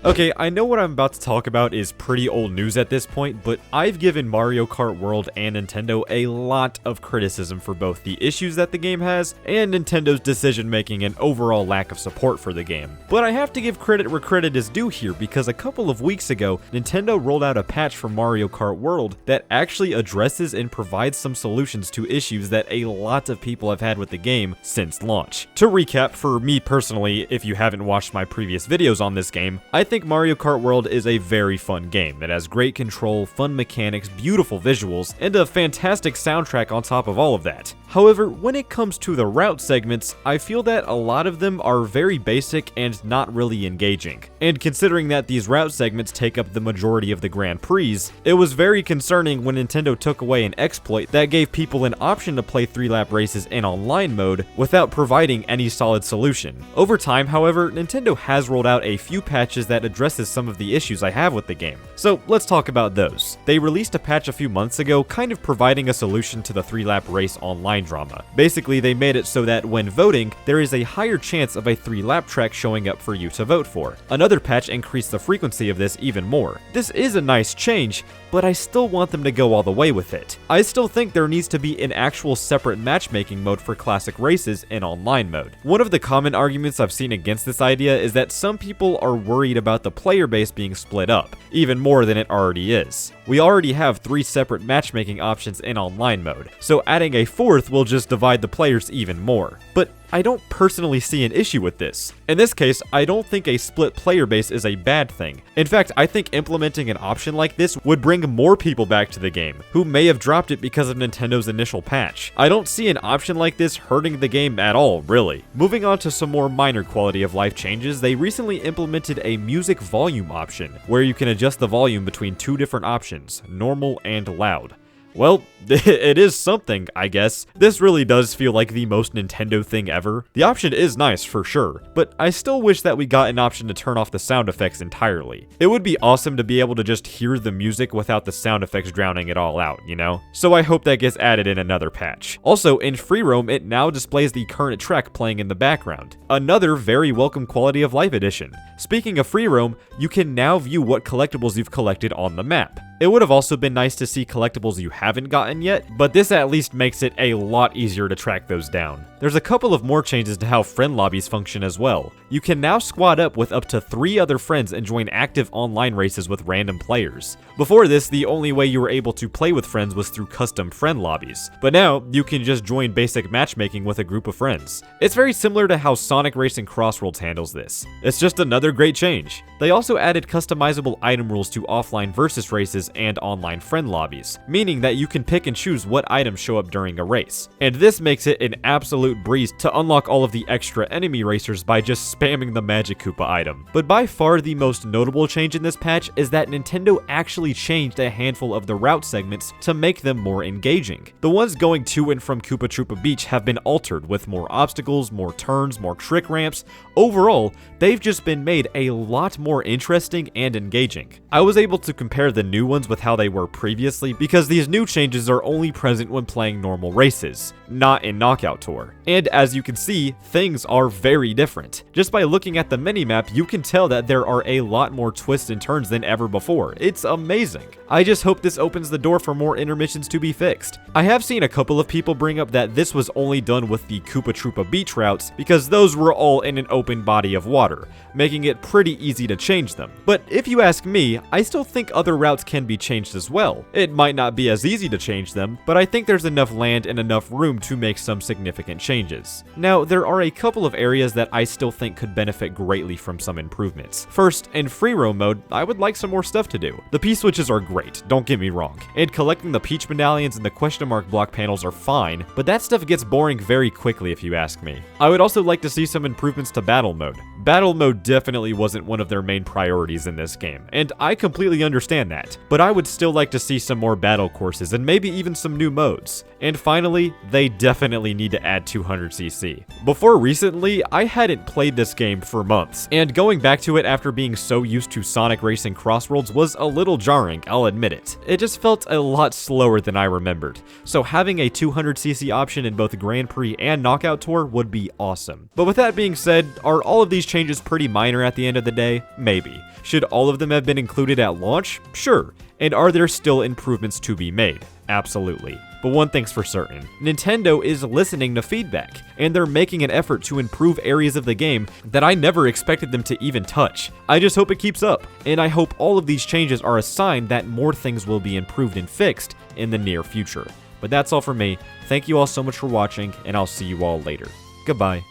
Okay, I know what I'm about to talk about is pretty old news at this point, but I've given Mario Kart World and Nintendo a lot of criticism for both the issues that the game has and Nintendo's decision making and overall lack of support for the game. But I have to give credit where credit is due here, because a couple of weeks ago, Nintendo rolled out a patch for Mario Kart World that actually addresses and provides some solutions to issues that a lot of people have had with the game since launch. To recap, for me personally, if you haven't watched my previous videos on this game, I think Mario Kart World is a very fun game that has great control, fun mechanics, beautiful visuals, and a fantastic soundtrack on top of all of that. However, when it comes to the route segments, I feel that a lot of them are very basic and not really engaging. And considering that these route segments take up the majority of the Grand Prix, it was very concerning when Nintendo took away an exploit that gave people an option to play 3-lap races in online mode without providing any solid solution. Over time, however, Nintendo has rolled out a few patches that addresses some of the issues I have with the game. So let's talk about those. They released a patch a few months ago kind of providing a solution to the 3-lap race online drama. Basically, they made it so that when voting, there is a higher chance of a 3-lap track showing up for you to vote for. Another patch increased the frequency of this even more. This is a nice change, but I still want them to go all the way with it. I still think there needs to be an actual separate matchmaking mode for classic races in online mode. One of the common arguments I've seen against this idea is that some people are worried about the player base being split up, even more than it already is. We already have 3 separate matchmaking options in online mode, so adding a 4th will just divide the players even more. But I don't personally see an issue with this. In this case, I don't think a split player base is a bad thing. In fact, I think implementing an option like this would bring more people back to the game, who may have dropped it because of Nintendo's initial patch. I don't see an option like this hurting the game at all, really. Moving on to some more minor quality of life changes, they recently implemented a music volume option, where you can adjust the volume between 2 different options, normal and loud. Well, it is something, I guess. This really does feel like the most Nintendo thing ever. The option is nice for sure, but I still wish that we got an option to turn off the sound effects entirely. It would be awesome to be able to just hear the music without the sound effects drowning it all out, you know? So I hope that gets added in another patch. Also, in free roam, it now displays the current track playing in the background. Another very welcome quality of life addition. Speaking of free roam, you can now view what collectibles you've collected on the map. It would have also been nice to see collectibles you haven't gotten yet, but this at least makes it a lot easier to track those down. There's a couple of more changes to how friend lobbies function as well. You can now squad up with up to 3 other friends and join active online races with random players. Before this, the only way you were able to play with friends was through custom friend lobbies, but now you can just join basic matchmaking with a group of friends. It's very similar to how Sonic Racing Crossworlds handles this. It's just another great change. They also added customizable item rules to offline versus races and online friend lobbies, meaning that you can pick and choose what items show up during a race. And this makes it an absolute breeze to unlock all of the extra enemy racers by just spamming the Magic Koopa item. But by far the most notable change in this patch is that Nintendo actually changed a handful of the route segments to make them more engaging. The ones going to and from Koopa Troopa Beach have been altered with more obstacles, more turns, more trick ramps. Overall, they've just been made a lot more interesting and engaging. I was able to compare the new ones with how they were previously because these new changes are only present when playing normal races, not in Knockout Tour. And as you can see, things are very different. Just by looking at the minimap, you can tell that there are a lot more twists and turns than ever before. It's amazing. I just hope this opens the door for more intermissions to be fixed. I have seen a couple of people bring up that this was only done with the Koopa Troopa Beach routes because those were all in an open body of water, making it pretty easy to change them. But if you ask me, I still think other routes can be changed as well. It might not be as easy to change them, but I think there's enough land and enough room to make some significant changes. Now, there are a couple of areas that I still think could benefit greatly from some improvements. First, in free roam mode, I would like some more stuff to do. The P-switches are great, don't get me wrong, and collecting the Peach medallions and the question mark block panels are fine, but that stuff gets boring very quickly if you ask me. I would also like to see some improvements to battle mode. Battle mode definitely wasn't one of their main priorities in this game, and I completely understand that, but I would still like to see some more battle courses and maybe even some new modes. And finally, they definitely need to add 200cc. Before recently, I hadn't played this game for months, and going back to it after being so used to Sonic Racing Crossworlds was a little jarring, I'll admit it. It just felt a lot slower than I remembered, so having a 200cc option in both Grand Prix and Knockout Tour would be awesome. But with that being said, are all of these changes changes pretty minor at the end of the day? Maybe. Should all of them have been included at launch? Sure. And are there still improvements to be made? Absolutely. But one thing's for certain, Nintendo is listening to feedback, and they're making an effort to improve areas of the game that I never expected them to even touch. I just hope it keeps up, and I hope all of these changes are a sign that more things will be improved and fixed in the near future. But that's all for me. Thank you all so much for watching, and I'll see you all later. Goodbye.